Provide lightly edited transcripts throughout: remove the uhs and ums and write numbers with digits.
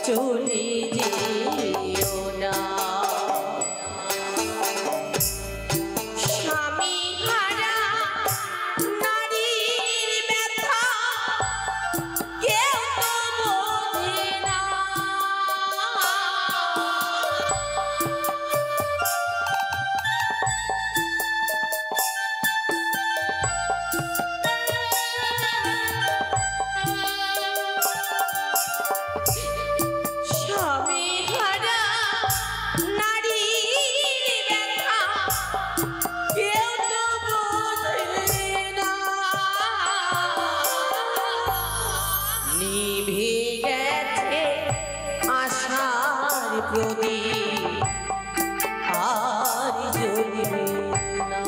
চলে যেও না। স্বামী হারা নারীর ব্যথা কেউ তো বোঝে না। নিভে গেছে আশার প্রদীপ আর জ্বলবে না।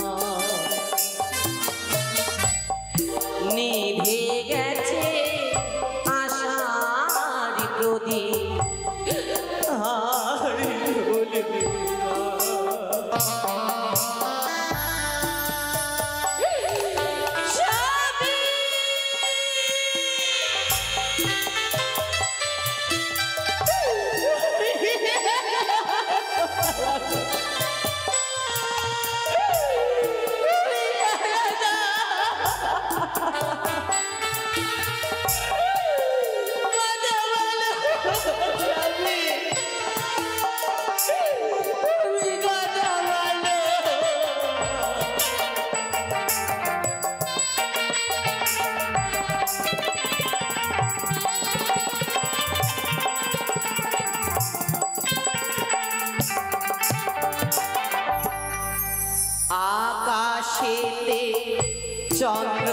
আকাশেতে চন্দ্র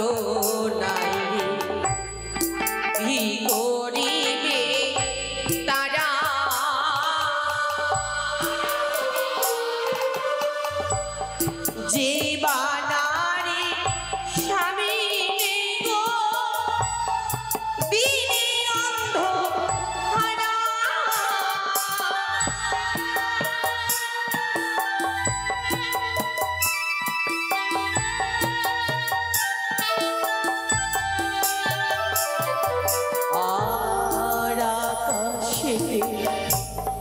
নাই কি করিবে তারা, যে বানারে স্বামী গো দিনে অন্ধ হারা।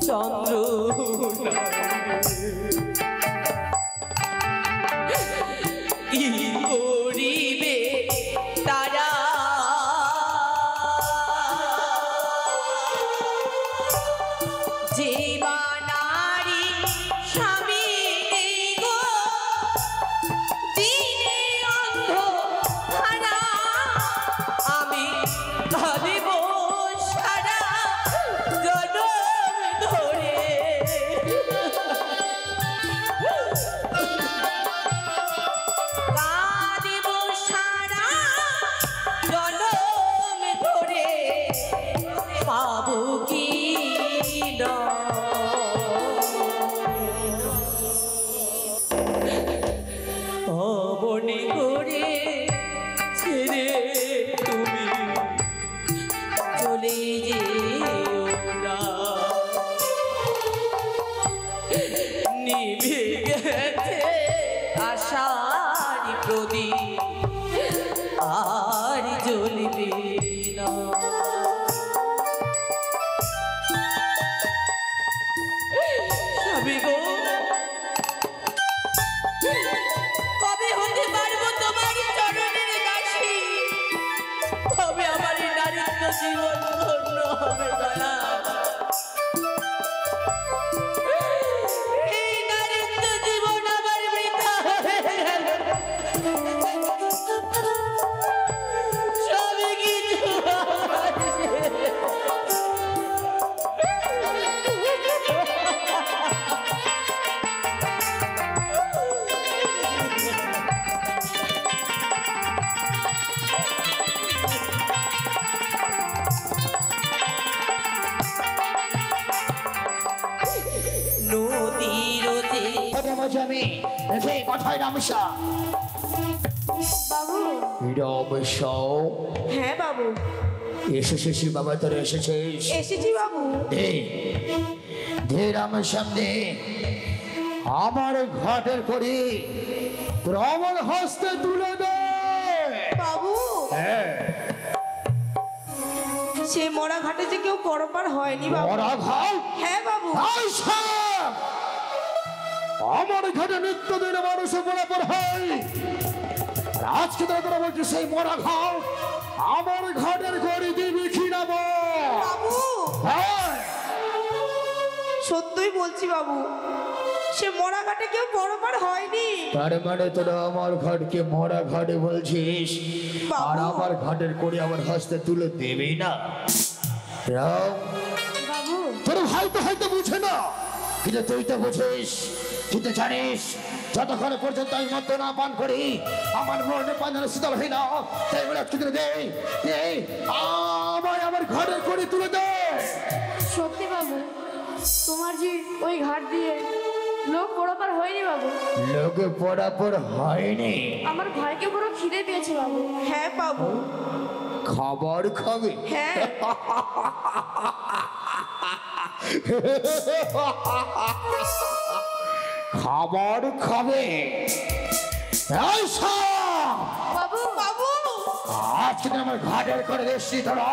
চন্দ্র কি করিবে তারা, যে বানারি স্বামী গো দিনে অন্ধ হারা। আমি ভাবিব সারা জনম ধরে কাঁদিব সারা জনম ধরে, পাবো কি না মনে করে ছেড়ে তুমি চলে যেও না। নিভে গেছে আশার প্রদীপ আর জ্বলবে না। স্বামী গো, কবে হতে পারবো তোমার চরণের দাসী, কবে আমার এই নারীত্ব জীবন ধন্য হবে দয়া। এই নারীত্ব জীবন আমার বৃথা হয়ে গেল, সবই কিছু আমি কথায় রামেশা বাবু। রামেশা, হ্যাঁ বাবু। এসেছিস বাবা, তোর এসেছিস? এসেছি বাবু। দে দে রামেশা, দে আমার ঘাটের করি প্রবল হস্তে তুলে দে বাবু। হ্যাঁ, সেই মরা ঘাটে যে কেউ পরপার হয়নি বাবু। মরা ঘাট? হ্যাঁ বাবু। আমার ঘাটে নিত্যদিন মানুষ পরাপর হয়, আজকে তোরা বলছি সেই মরা ঘাট আমার ঘাটের গড়ি দিবি কিনা বাবু? সত্যই বলছি বাবু, সে মরা ঘাটে কেউ পরপার হয়নি। তার মানে তোরা আমার ঘাটকে মরা ঘাটে বলছিস, আর আমার ঘাটের করে আমার হস্তে তুলে দেবে না? বাবু তোর ভাই তো হয়তো বুঝে না, কিন্তু তুই তো বুঝিস। তুই তো জানিস যতক্ষণ পর্যন্ত আমি মদ্য না পান করি আমার মনে পাঞ্জানো শীতল হয় না। তাই বলে তুলে দে, আমায় আমার ঘাটের করে তুলে দে। সত্যি বাবু, তোমার যে ওই ঘাট দিয়ে লোক পড়াপার হয়নি বাবু। লোকে পড়াপর হয়নি? আমার ভাইকে পুরো খিদে পেয়েছে বাবু। হ্যাঁ বাবু। খাবার খাবে? হ্যাঁ। খাবার খাবে? বাবু বাবু আজকে আমার ঘাটের করে এসছি তোরা,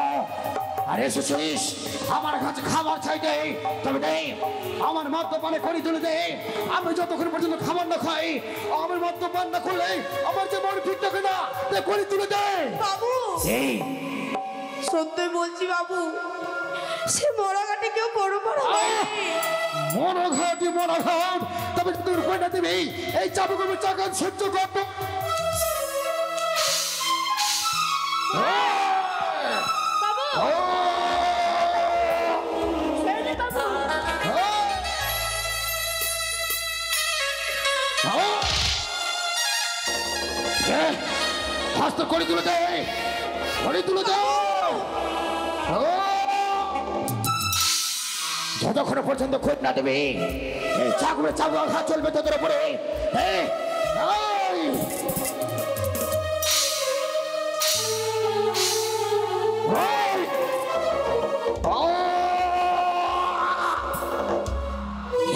আর এসেছিস আমার কাছে খাবার চাইতে। তবে নেই আমার মদ্যপানে করে তুলে দে। আমি যতক্ষণ পর্যন্ত খাবার না খাই, আমার মদ্যপান না করলে আমার যে মন ঠিক থাকে না, করে তুলে দে। বাবু সত্যই বলছি বাবু, সে মরা ঘাটে কেউ পরপার হয়নি। মরা ঘাট? তবে তোর কয়টা দেবে এই চাবুক আমি চাকান সহ্য করবো। বাবু ছেড়ে দে বাবু। হস্ত করে তুলে দে, করে তুলে দে। যতক্ষণ পর্যন্ত খোঁজ না দেবে এই চাকুরে চাবু আঘাত চলবে তোদের উপরে।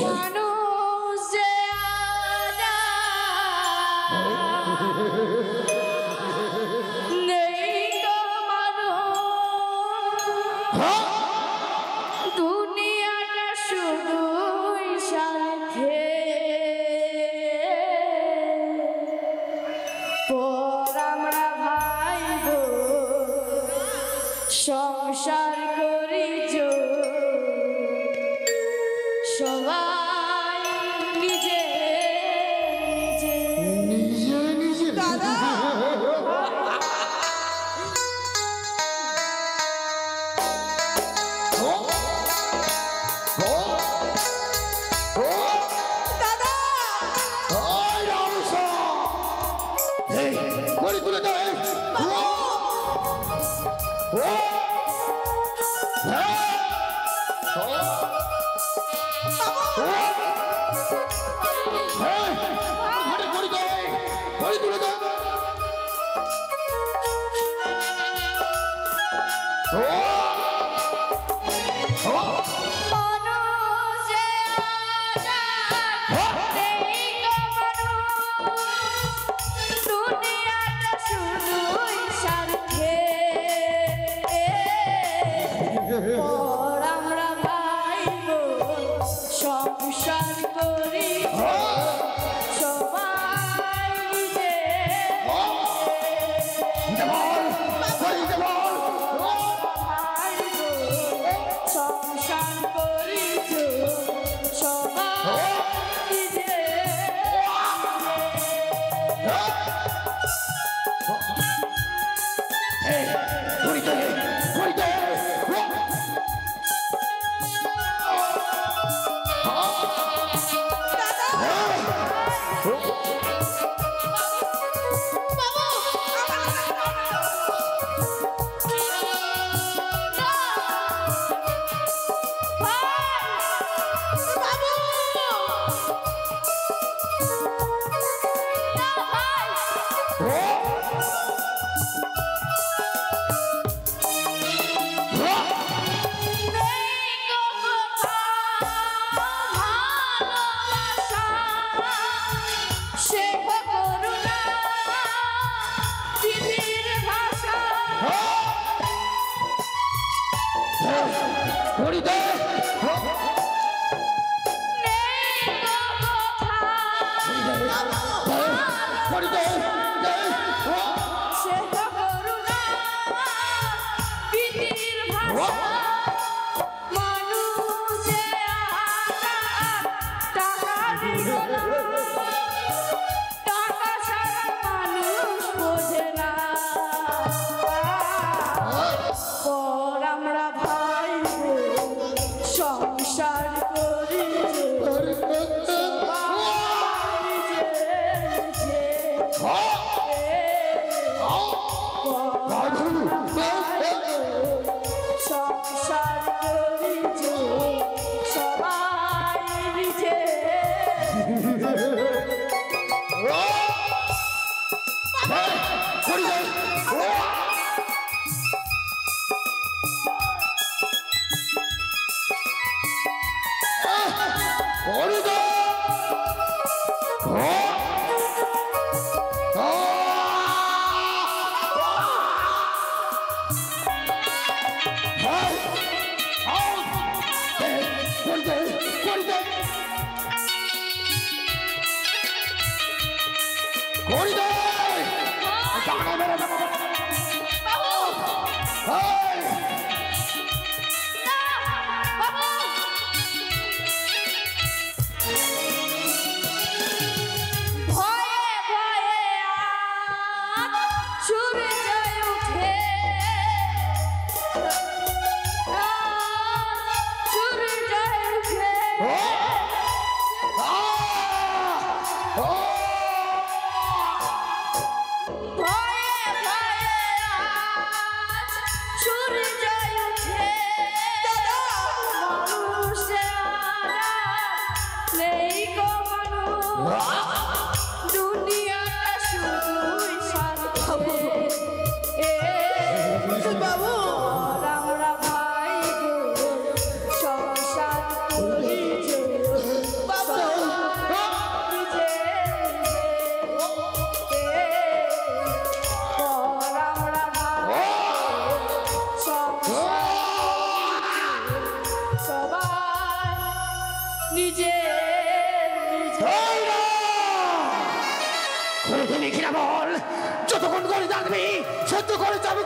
মানুষ যে নেই গো মানুষ, দুনিয়াটা শুধুই সাথে পর আমরা ভাই সংসার করি সবাই নিজে নিজে। দাদা দাদা করে তুলে দে। আমরা ভাই সংসার করি সবাই নিজে সংসার করি সবাই নিজে। দাদা করি দে করি দে যতক্ষণ করে জানবি সত্য করে যাবো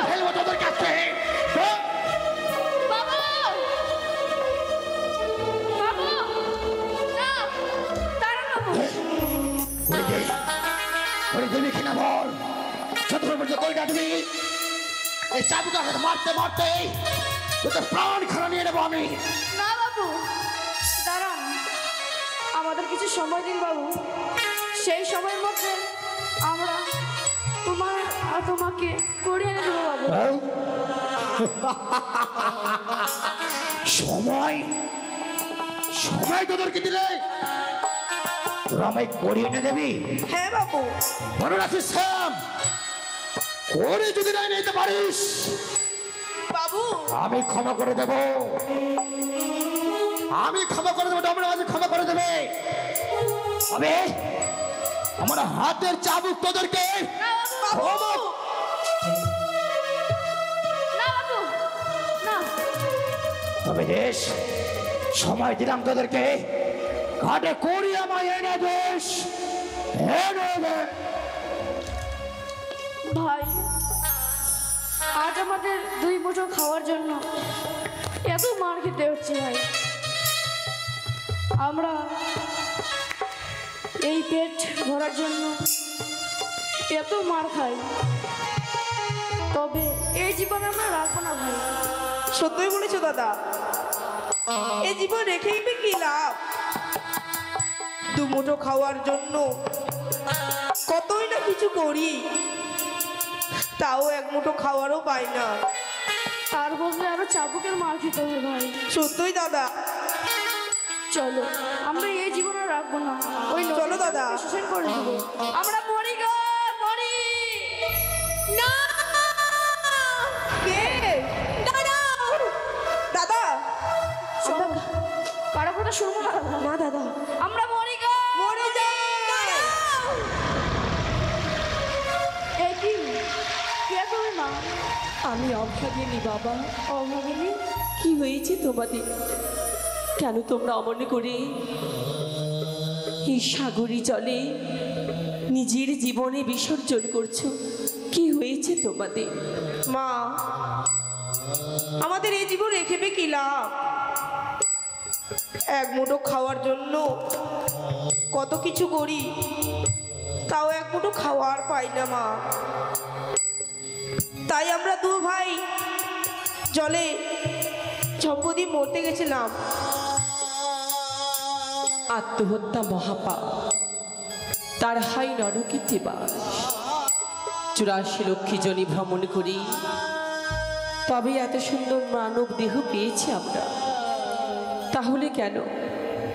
ফেলবো তোদের কাছে তুমি কিনা বল তুমি এই চাবুকা মারতে মারতে তোদের প্রাণ খারাপ নিয়ে নেবো আমি। না বাবু দাঁড়ান, আমাদের কিছু সময় দিন বাবু। সেই সময়ের মধ্যে আমরা তোমাকে করিয়ে এনে দেবো বাবু। সময় সময় তোদেরকে দিলে তোরা আমায় করিয়ে এনে দেবি? হ্যাঁ বাবু। মনে রাখিস শ্যাম, করে যদি নাই নিতে পারিস বাবু আমি ক্ষমা করে দেব, আমি ক্ষমা করে দেবো, তোমরা আজ ক্ষমা করে দেবে। তবে আমার হাতের চাবুক তোদেরকে তবে দেশ সময় দিলাম তোদেরকে, ঘাটে করি আমায় এনে দেশ ভাই। আজ আমাদের দুই মুঠো খাওয়ার জন্য এত মার খেতে হচ্ছে ভাই। আমরা এই পেট ভরার জন্য এত মার খাই, তবে এই জীবন আমরা রাখবো না ভাই। সত্যই বলেছো দাদা, এই জীবন রেখেই বা কি লাভ? দুমুঠো খাওয়ার জন্য কতই না কিছু করি, তাও এক মুঠো খাওয়ারও পাই না। তার বদলে আরো চাবুকের মার খেতে হবে ভাই। সত্যই দাদা, চলো আমরা এই জীবন আর রাখবো না, ওই চলো দাদা শেষ করে দেবো। আমরা মরি গো মরি না। কে? দাঁড়াও অভাগিনী বাবা, অভাগিনী? কি হয়েছে তোমাদের? কেন তোমরা অমন করে এই সাগরী জলে নিজের জীবনে বিসর্জন করছো? কি হয়েছে তোমাদের? মা, আমাদের এই জীবন রেখে কি লাভ? এক মুঠো খাওয়ার জন্য কত কিছু করি, তাও এক মুঠো খাওয়ার পাই না মা। তাই আমরা দু ভাই জলে ঝম্পদি মরতে গেছিলাম। আত্মহত্যা মহাপাপ, তার হয় নরকিতে বাস। 84 লক্ষ জনি ভ্রমণ করি তবে এত সুন্দর মানব দেহ পেয়েছি আমরা। তাহলে কেন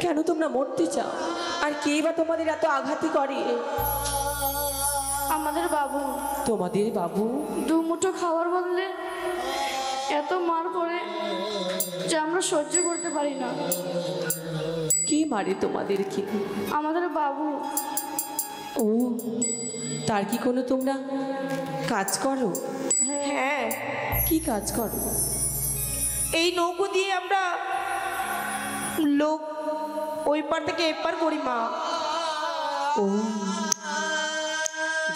কেন তোমরা মরতে চাও? আর কে বা তোমাদের এত আঘাতই করে? আমাদের বাবু। তোমাদের বাবু? দু মুঠো খাওয়ার বদলে এত মার পড়ে যে আমরা সহ্য করতে পারি না। কে মারে তোমাদেরকে? আমাদের বাবু। ও, তার কি কোনো তোমরা কাজ করো? হ্যাঁ, কি কাজ করো? এই নৌকো দিয়ে আমরা লোক ওই পার থেকে এপার করি মা। ও,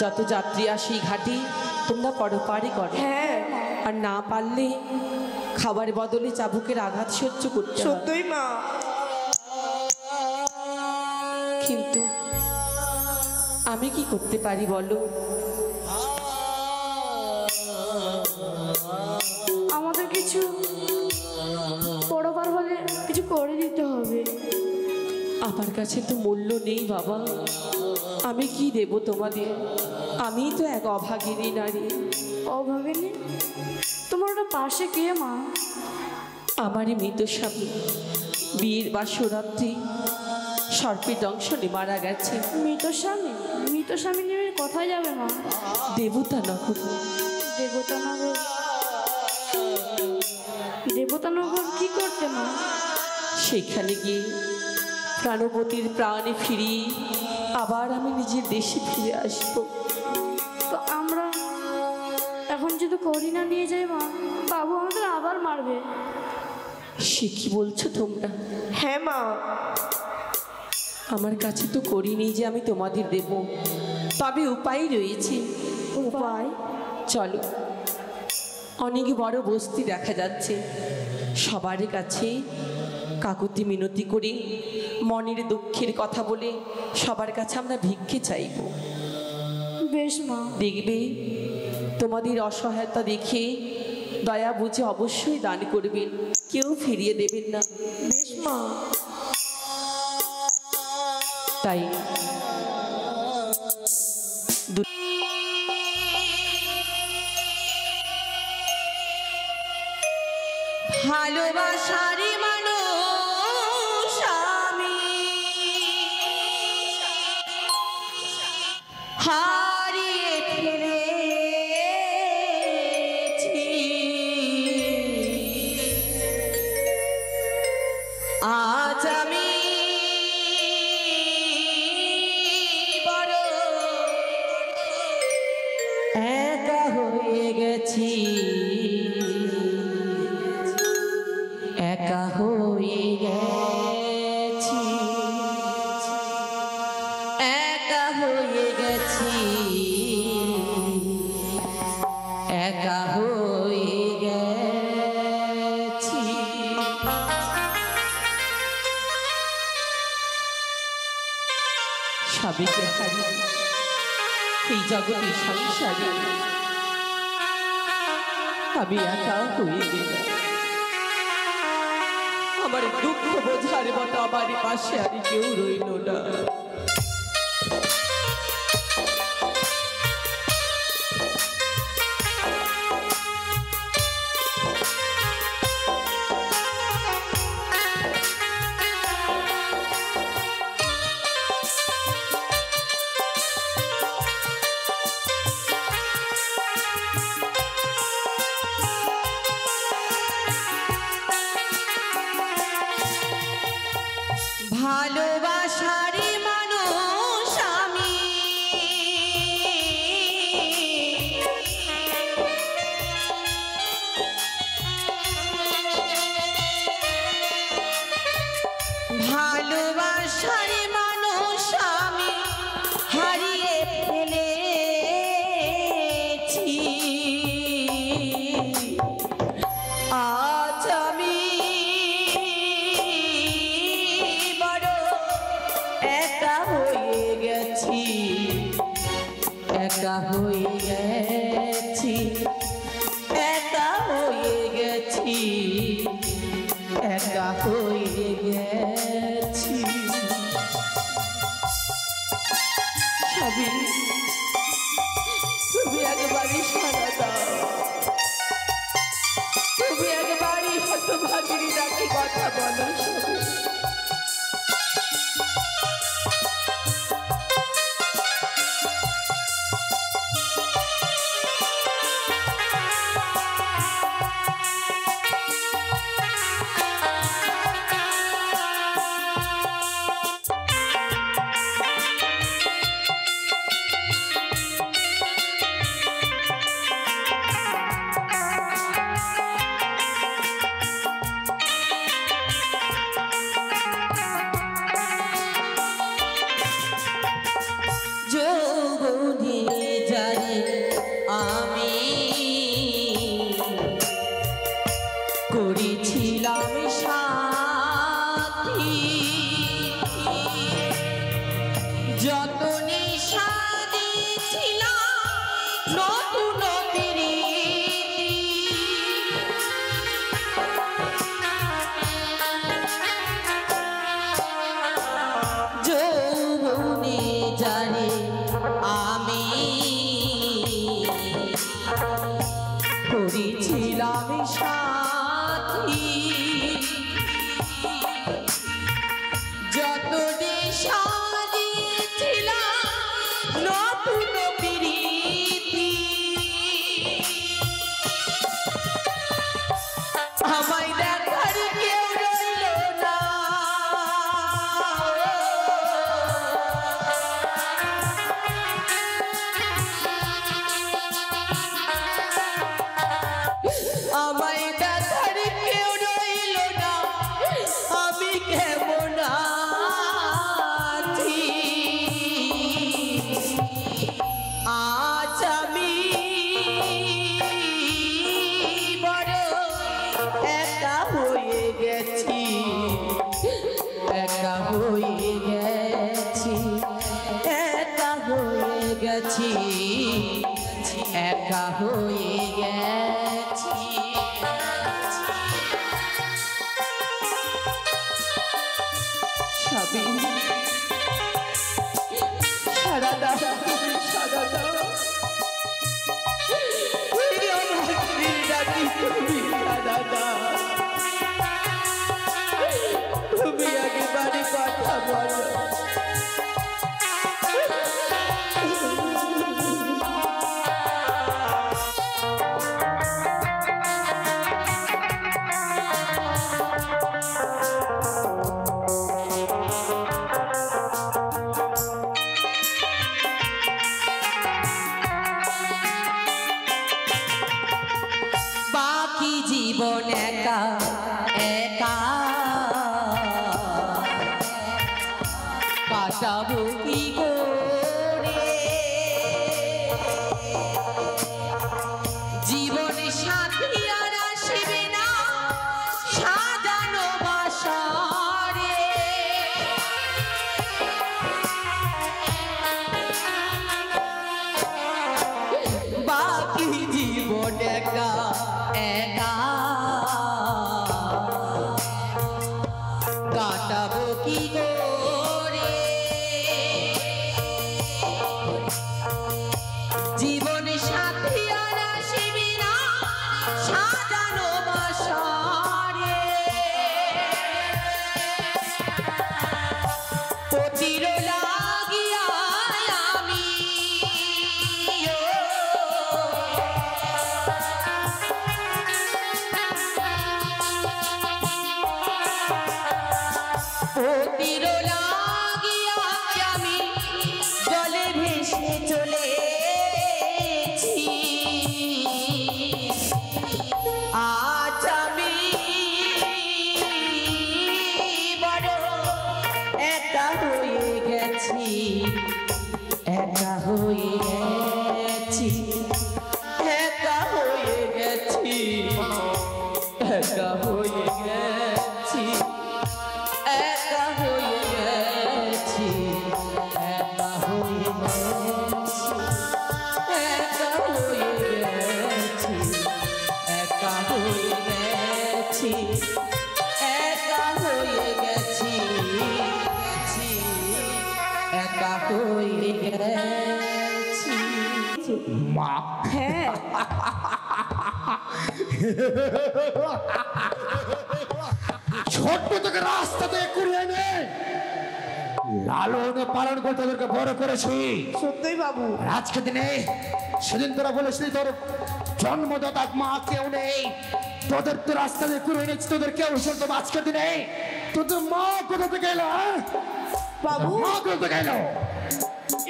যত যাত্রী আসে এই ঘাটে তোমরা পরপারে করো। হ্যাঁ, আর না পারলে খাবার বদলে চাবুকের আঘাত সহ্য করতে হয়। সত্যই মা। কিন্তু আমি কি করতে পারি বলো? আমাদের কিছু পড়বার হলে কিছু করে দিতে হবে। আমার কাছে তো মূল্য নেই বাবা, আমি কি দেব তোমাদের? আমি তো এক অভাগিনী নারী। অভাগিনী? তোমার ওটা পাশে কে মা? আমারই মৃত স্বামী বিয়ের বাসরাত্রি সর্পের দংশনে মারা গেছে। মৃত স্বামী? মৃত স্বামী নিয়ে কোথায় যাবে মা? দেবতানগর। দেবতানগর? দেবতানগর কি করতে মা? সেখানে গিয়ে প্রাণবতীর প্রাণে ফিরি আবার আমি নিজের দেশে ফিরে আসবো। তো আমরা এখন যদি করি না নিয়ে যাই মা, বাবু আমাদের আবার মারবে। সে কি বলছো তোমরা? হ্যাঁ মা, আমার কাছে তো করিনি যে আমি তোমাদের দেব, তবে উপায় রয়েছে। উপায়? চলো, অনেক বড় বস্তি দেখা যাচ্ছে, সবার কাছে কাকুতি মিনতি করে মনের দুঃখের কথা বলে সবার কাছে আমরা ভিক্ষে চাইব। বেশ মা। দেখবে তোমাদের অসহায়তা দেখে দয়া বুঝে অবশ্যই দান করবেন, কেউ ফিরিয়ে দেবেন না। বেশ মা। তাই ভালোবাসারি মানুষ আমি হারিয়ে ফেলেছি, আজ আমি বড় একা হয়ে গেছি, একা হয়ে গেছি, একা হয়ে গেছি, একা হয়ে গেছি। সবকে হারিয়ে এই জগতের সংসারে আমি একা হয়ে গেলাম। আমার দুঃখ বোঝার মতো আমার পাশে আর কেউ রইল না। ভালোবাসারি মানুষ একা হয়ে গেছি, একা হয়ে গেছি, একা হয়ে গেছি। স্বামী, তুমি একবারই সারা দাও, তুমি একবারই হতভাগিনী ডাকে কথা বলো স্বামী। করেছিলাম সাথী যত নেশা দিয়েছিলাম নতুন যৌবনে জানে আমি করেছিলাম সাথী যত নেশা দিয়েছিলাম নতুন প্রীতি আমায় দেখার কেউ রইল না আমায় দেখার কেউ রইল না আমি কেমন আছি আজ আমি বড় একা হয়ে গেছি একা হয়ে গেছি একা হয়ে গেছি একা হয়ে গেছি স্বামী সারা দাও সারা দাও তুমি সারা দাও তুমি একেবারে কথা বলো বাকি জীবন একা একা কাটাবো কি করে জীবন সাথী আর আসবে না সাজানো বাসারে বাকি জীবন একা একা কাটাবো কি করে জীবন সাথী আর আসবে না সাজানো বাসারে পতির লাগিয়া আমি পতির মা হ্যাঁ ছোট্ট থেকে রাস্তা থেকে কুড়িয়ে এনে লালন পালন করে তোদেরকে বড় করেছি। সত্যই বাবু। আর আজকে দিনে সেদিন তোরা বলেছিলি তোর জন্মদাতা মা কেউ নেই, তোদের তো রাস্তা দিয়ে কুড়িয়ে এনেছি, তোদের কেউ শুনতো। আজকের দিনে তোদের মা কোথা থেকে এলো? বাবু মা কোথা থেকে এলো?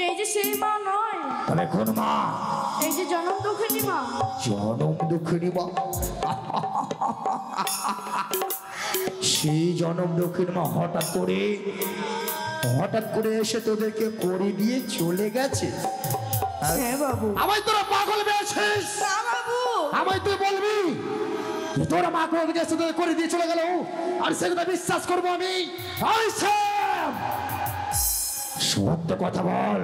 এই যে সেই মা নয়, তবে কোন মা? এই যে জনম দুঃখিনী মা। জনম দুঃখিনী মা? সেই জনম দুঃখিনী মা হঠাৎ করে এসে তোদেরকে করে দিয়ে চলে গেছে। হ্যাঁ বাবু। আমায় তোরা পাগল পেয়েছিস? না বাবু। আমায় তুই বলবি যে তোরা মা করে গেছে, তোদের করে দিয়ে চলে গেল, আর সে কথা বিশ্বাস করবো আমি? সত্য কথা বল,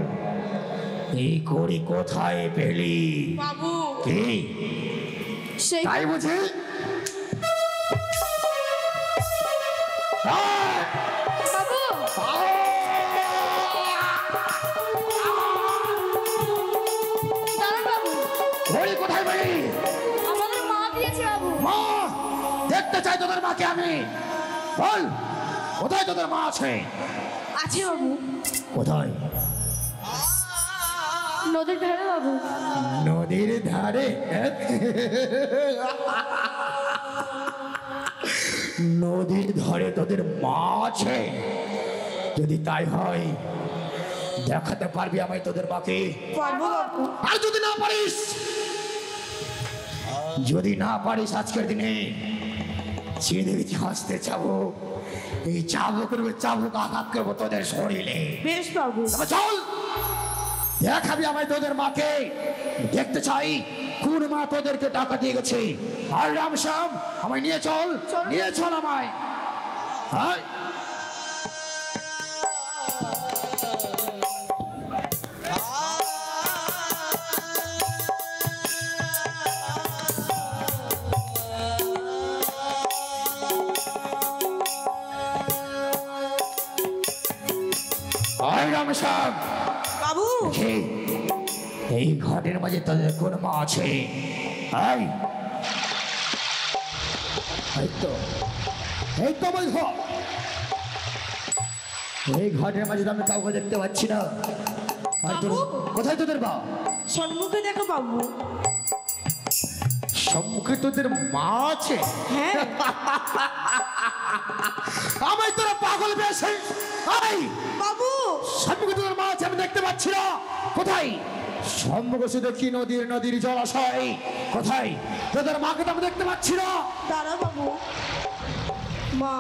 এই করি কোথায় পেলি? বাবু কি সেই তাই বুঝি? বাবু দাঁড়ান বাবু, করি কোথায় পেলি? আমাদের মা দিয়েছে বাবু। মা দেখতে চাই তোদের মাকে আমি। বল কোথায় তোদের মা আছে? আছে বাবু, কোথায়? নদীর ধারে বাবু। নদীর ধারে? নদীর ধারে তোদের মা আছে? যদি তাই হয় দেখাতে পারবি আমায় তোদের মাকে? পারবো বাবু। আর যদি না পারিস আজকের দিনে চিনি হাসতে চাবো, এই চাবুক আঘাত করবো তোদের শরীরে। বেশ বাবু। তবে চল দেখাবি আমায় তোদের মাকে, দেখতে চাই কোন মা তোদেরকে টাকা দিয়ে গেছে। আর রামশ্যাম আমায় নিয়ে চল, নিয়ে চল আমায়। হ্যাঁ রামশ্যাম বাবু এই ঘাটের মাঝে তাদের কোন মা আছে? এই তো আমার ঘর। এই ঘাটের মাঝে আমি কাউকে দেখতে পাচ্ছি না। আর কোথায় তোদের মা? সম্মুখে দেখো বাবু। সম্মুখে তোদের মা আছে? হ্যাঁ আমায় তোরা পাগল পেয়েছে? বাবু সম্মুখে তোদের মা আছে, আমি দেখতে পাচ্ছি না। কোথায়? সম্মুখে শুধু দেখি নদীর জলাশয়। কোথায় তোদের মাকে তো আমি দেখতে পাচ্ছি না। দাঁড়া বাবু। মা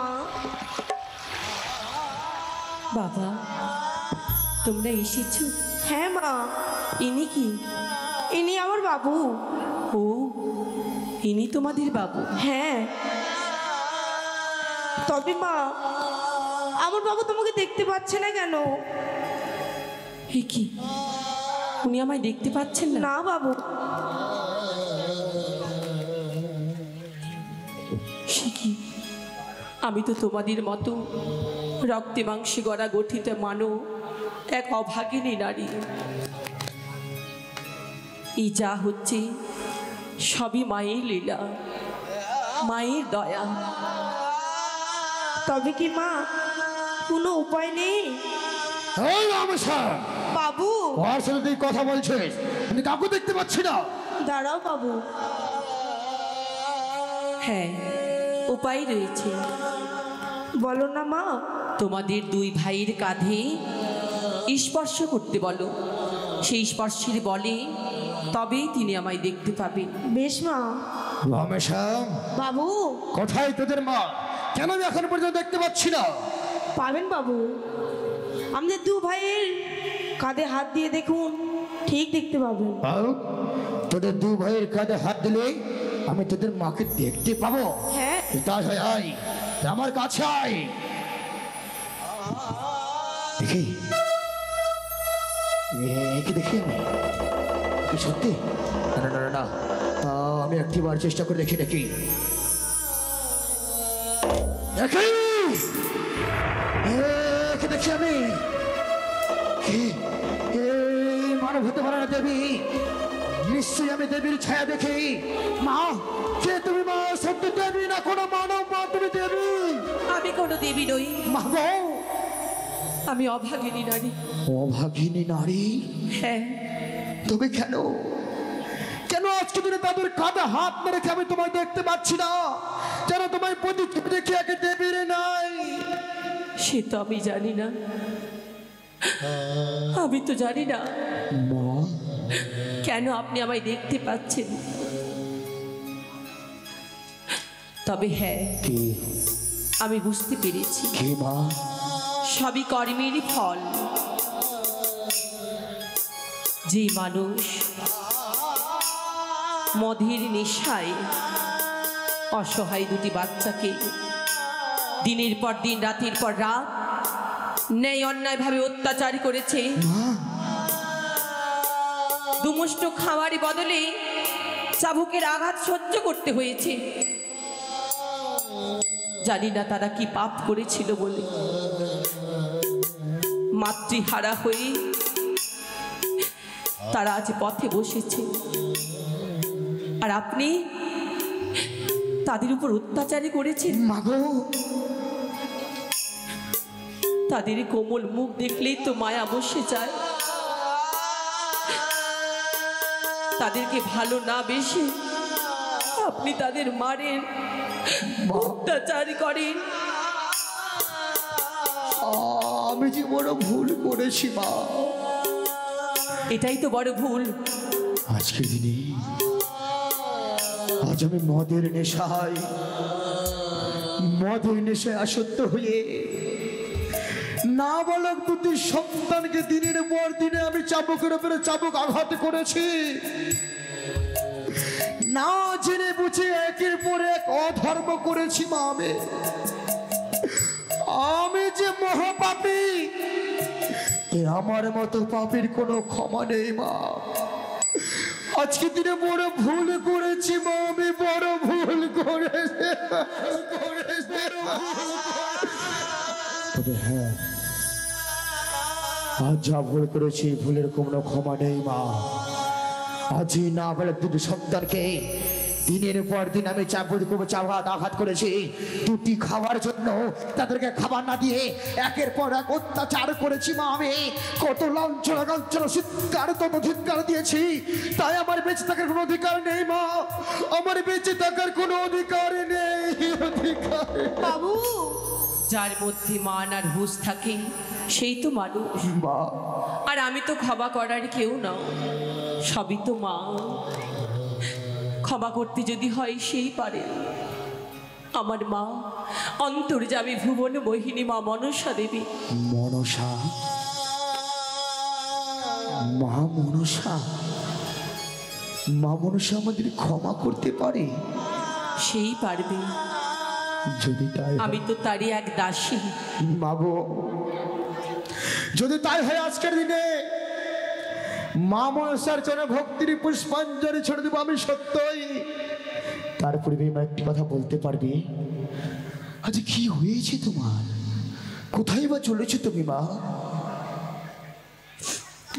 বাবা তোমরা এসেছো? হ্যাঁ মা। ইনি কি? ইনি আমার বাবু। ও ইনি তোমাদের বাবু? হ্যাঁ। তবে মা আমার বাবু তোমাকে দেখতে পাচ্ছে না কেন? এ কি, উনি আমায় দেখতে পাচ্ছেন না? না বাবু। সে কি, আমি তো তোমাদের মতো রক্তে মাংসে গড়া গঠিত মানব, এক অভাগিনী নারী। এই যা হচ্ছে সবই মায়ের লীলা, মায়ের দয়া। তবে কি মা কোনো উপায় নেই? বাবু ওর সাথে তুই কথা বলছিস, আমি কাউকে দেখতে পাচ্ছি না। দাঁড়াও বাবু। হ্যাঁ উপায় রয়েছে। বলো না মা। তোমাদের দুই ভাইয়ের কাঁধে স্পর্শ করতে বলো, সেই স্পর্শের বলে তবেই তিনি আমায় দেখতে পাবেন। বেশ মা। রামেশ্যাম বাবু কোথায় তোদের মা? কেন আমি এখন পর্যন্ত দেখতে পাচ্ছি না? পাবেন বাবু, আমাদের দু ভাইয়ের কাঁধে হাত দিয়ে দেখুন, ঠিক দেখতে পাবেন। তোদের দু ভাইয়ের কাঁধে হাত দিলে আমি তোদের মাকে দেখতে পাবো? হ্যাঁ। তাই হয়, আয় আমার কাছে আয়। দেখি একে দেখি আমি কি সত্যি? না না না না, আমি একটিবার চেষ্টা করে দেখি দেখি দেখি একে দেখি আমি। কি মানব হতে পারে না দেবী? নিশ্চয়ই আমি দেবীর ছায়া দেখি। মা, কে তুমি মা? সত্য দেবী না কোনো মানব? মা, তুমি দেবী? আমি কোনো দেবী নই, মা গো, আমি অভাগিনী নারী। অভাগিনী নারী? হ্যাঁ, তবে কেন কেন আজকে দিনে তাদের কাঁধে হাত না রেখে আমি তোমায় দেখতে পাচ্ছি না? যেন তোমায় প্রতিচ্ছবি দেখি একে দেবীর নাই। সে তো আমি জানি না, আমি তো জানি না মা, কেন আপনি আমায় দেখতে পাচ্ছেন। তবে হ্যাঁ, কে আমি বুঝতে পেরেছি কে মা? সবই কর্মেরই ফল। যে মানুষ মদের নেশায় অসহায় দুটি বাচ্চাকে দিনের পর দিন রাতের পর রাত ন্যায় অন্যায়ভাবে অত্যাচার করেছে, দুমুষ্ট খাওয়ার বদলে চাবুকের আঘাত সহ্য করতে হয়েছে, জানি না তারা কি পাপ করেছিল বলে মাতৃহারা হয়ে তারা আজ পথে বসেছে। আর আপনি তাদের উপর অত্যাচারই করেছেন। মা গো, তাদের কোমল মুখ দেখলেই তো মায়া বসে যায়। তাদেরকে ভালো না বেশি আপনি তাদের মারেন, অত্যাচার করেন। আমি যে বড় ভুল করেছি মা। এটাই তো বড় ভুল। আজকের দিনে আজ আমি মদের নেশায় আসক্ত হয়ে নাবালক দুটি সন্তানকে দিনের পর দিনে আমি চাবুকের উপরে চাবুক আঘাত করেছি। না জেনে বুঝে একের পর এক অধর্ম করেছি মা। আমি যে মহাপাপী, আমার মতো পাপীর কোনো ক্ষমা নেই মা। আজকে দিনে বড় ভুল করেছি মা, আমি বড় ভুল করেছি। তবে হ্যাঁ, আজ যা ভুল করেছি ভুলের কোনো ক্ষমা নেই মা। আজই না বলে দুটি সন্তানকে দিনের পর দিন আমি চাবুক আঘাত করেছি দুটি খাওয়ার জন্য। তাদেরকে খাবার না দিয়ে একের পর এক অত্যাচার করেছি মা। আমি কত লাঞ্ছনা চিৎকার তত ধিক্কার দিয়েছি, তাই আমার বেঁচে থাকার কোনো অধিকার নেই মা। আমার বেঁচে থাকার কোনো অধিকার নেই। বাবু, যার মধ্যে মান আর হুঁশ থাকে সেই তো মানুষ। মা, আর আমি তো ক্ষমা করার কেউ না, সবই তো মা। ক্ষমা করতে যদি হয় সেই পারে। আমার মা অন্তর্যামী ভুবন মোহিনী মা মনসা দেবী। মনসা? মা মনসা? মা মনসা আমাদের ক্ষমা করতে পারে? সেই পারবে। যদি তাই আমি তো তারই এক দাসী। মা গো, যদি তাই হয় আজকের দিনে মা মনসার চরণে ভক্তির পুষ্পাঞ্জলি ছেড়ে দেবো আমি সত্যই। তার পূর্বে মা একটি কথা বলতে পারবে? আজ কি হয়েছে তোমার? কোথায় বা চলেছো তুমি মা?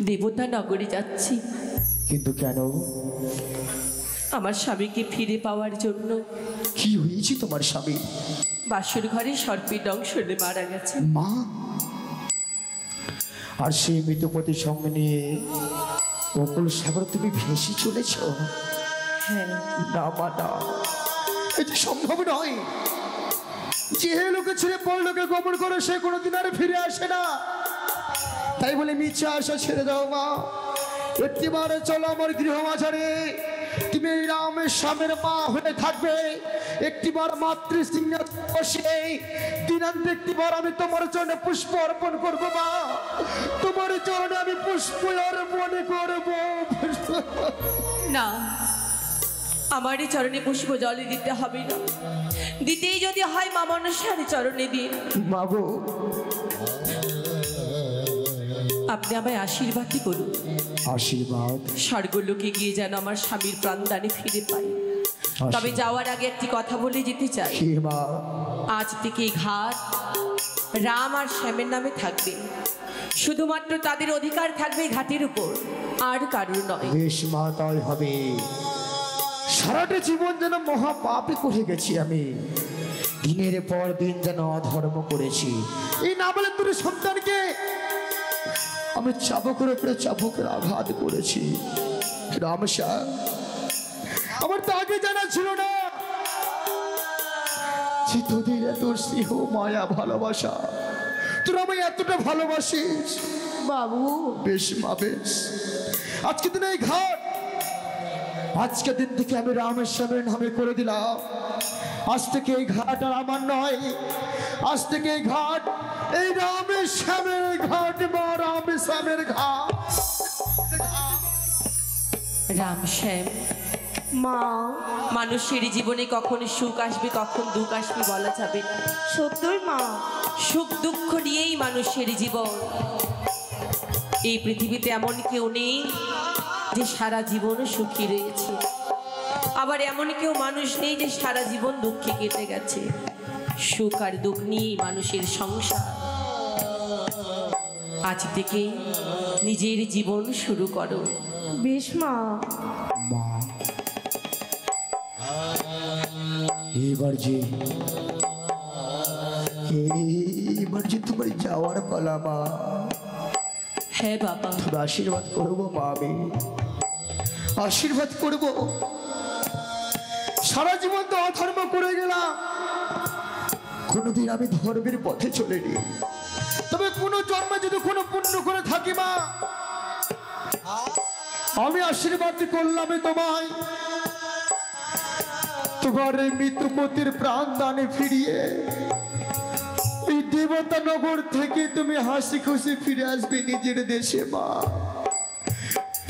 দেবতা নগরে যাচ্ছি। কিন্তু কেন? আমার স্বামীকে ফিরে পাওয়ার জন্য। কি হয়েছে তোমার স্বামী? বাসর ঘরে সর্পের দংশনে মারা গেছে মা। আর সেই মৃতপতির সঙ্গে নিয়ে অকুল সাগর তুমি ভেসে চলেছ? হ্যাঁ। না মা, না, এটি সম্ভব নয়। যে লোকে ছেড়ে পরলোকে গমন করে সে কোনোদিন আর ফিরে আসে না। তাই বলে মিছে আশা ছেড়ে দাও মা। একটিবারে চলো আমার গৃহ মাঝারে। তুমি রামের স্বামীর মা হয়ে থাকবে। একটিবার মাতৃসিংহে বসে দিনান্তে একটিবার আমি তোমার চরণে পুষ্প অর্পণ করবো মা। তোমার চরণে আমি পুষ্প অর্পণ করবো। না, আমারই চরণে পুষ্প জলে দিতে হবে না। দিতেই যদি হয় মা মনসার চরণে দিন। মা গো, আপনি আমায় আশীর্বাদই করুন। আশীর্বাদ? স্বর্গলোকে গিয়ে যেন আমার স্বামীর প্রাণদানে ফিরে পাই। তবে যাওয়ার আগে একটি কথা বলে যেতে চাই। কি মা? আজ থেকে এই ঘাট রাম আর শ্যামের নামে থাকবে। শুধুমাত্র তাদের অধিকার থাকবে ঘাটের উপর। আর কারোর নয়। বেশ মা, তাই হবে। সারাটা জীবন যেন মহা পাপে করে গেছি আমি, দিনের পর দিন যেন অধর্ম করেছি। এই না বলে তোর সন্তানকে আমি চাবুকের উপরে চাবুকের আঘাত করেছি। রামসা, আমার তো আগে জানা ছিল না যে তোদের এত স্নেহ মায়া ভালোবাসা, তোরা আমায় এতটা ভালোবাসিস। বাবু বেশ মা বেশ, আজকে দিন এই ঘাট, আজকে দিন থেকে আমি রামেশ্বরের নামে করে দিলাম। আজ থেকে এই ঘাট আর আমার নয়, আজ থেকে এই ঘাট এই রামেশ্বরের ঘাট বা রামেশ্বরের ঘাট। রামশ্যাম, মা, মানুষের জীবনে কখন সুখ আসবে কখন দুঃখ আসবে বলা যাবে না। সত্যই মা। সুখ দুঃখ নিয়েই মানুষের জীবন। এই পৃথিবীতে এমন কেউ নেই যে সারা জীবন সুখী রয়েছে, আবার এমন কেউ মানুষ নেই যে সারা জীবন দুঃখে কেটে গেছে। সুখ আর দুঃখ নিয়েই মানুষের সংসার। আজ থেকেই নিজের জীবন শুরু করো। বেশ মা। মা, এবার যে তোমার যাওয়ার পালা মা। হ্যাঁ বাবা, তুমি আশীর্বাদ করবো মা, আমি আশীর্বাদ করবো। সারা জীবন তো অধর্ম করে গেলাম, কোনোদিন আমি ধর্মের পথে চলিনি। তবে কোনো জন্মে যদি কোনো পুণ্য করে থাকি মা, আমি আশীর্বাদ করলাম তোমায়, তোমার এই মৃত্যুপতির প্রাণ দানে ফিরিয়ে এই দেবতা নগর থেকে তুমি হাসি খুশি ফিরে আসবে নিজের দেশে মা,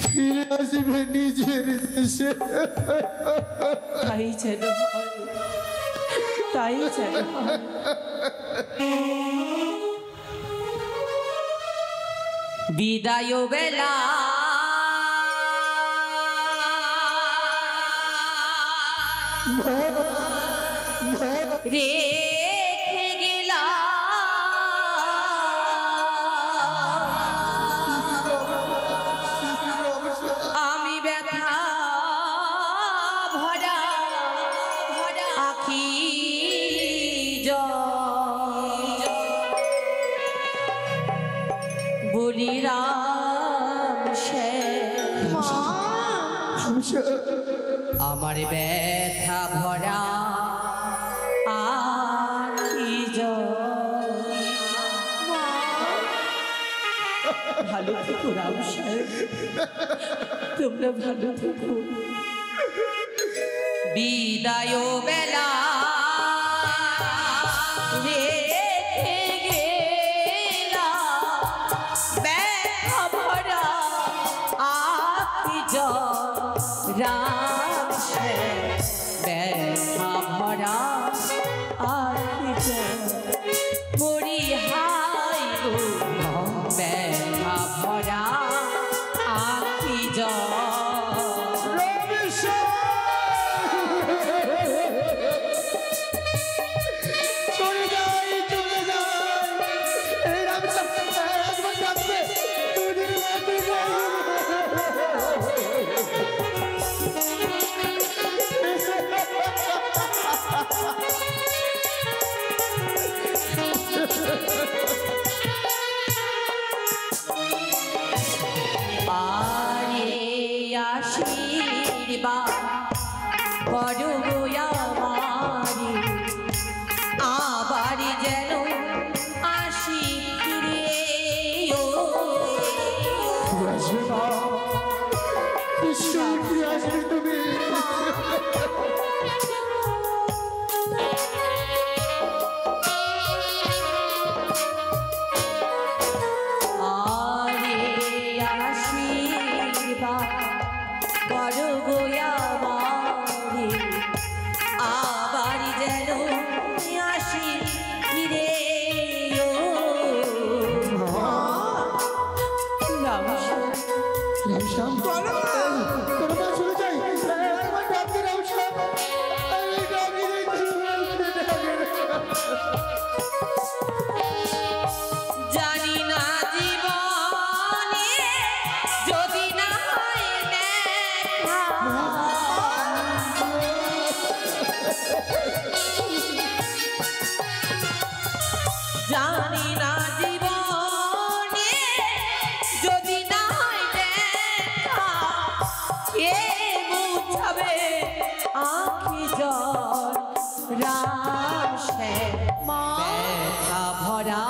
ফিরে আসবে নিজের দেশে। তাই যেন হয়, তাই যেন হয়। বিদায় বেলা রেখে গেলাম আমি ব্যথা ভরা আখি বলি রামশ্যাম, আমার ব্যথা ভরা আখি ভালো থেকো রামশ্যাম, তোমরা ভালো থেকো। বিদায় বেলা রেখে গেলাম ব্যথা ভরা আখি রামশ্যাম, ব্যথা ভরা আখি মরি হাই গো, ব্যথা ভরা আখি চলে যাই, চলে যাই, এই রামচন্দ্র আশীর্বাদ করো আমারে, আবার যেন আসি ফিরে। তুমি আবার যেন আসি ফিরে। রামশ্যাম, চলে যাই। জানি না জীবনে যদি না হয় দেখা কে মুছাবে আঁখি জল রাম ব্যথা ভরা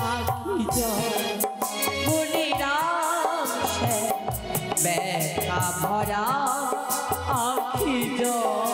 আঁখি জল বলি রাম ব্যথা ভরা আঁখি জল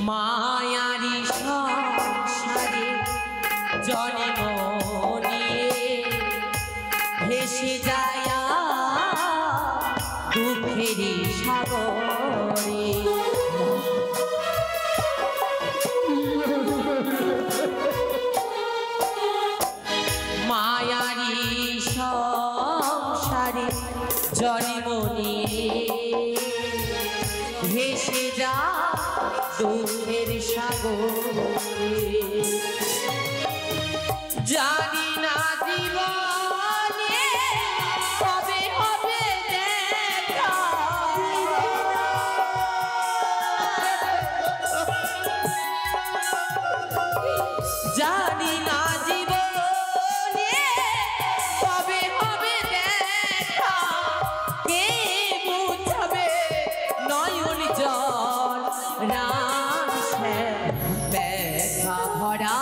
মায়ারি সংসারে জন্ম নিয়ে ভেসে যায় দুঃখেরই সাগরে মায়ারি সংসারে জন্ম নিয়ে ভেসে যা দুঃখের সাগরে জানি না জীবনে কবে হবে দেখা জানি না জীবনে কবে হবে দেখা কে মুছাবে নয়ন জল রাম ব্যথা ভরা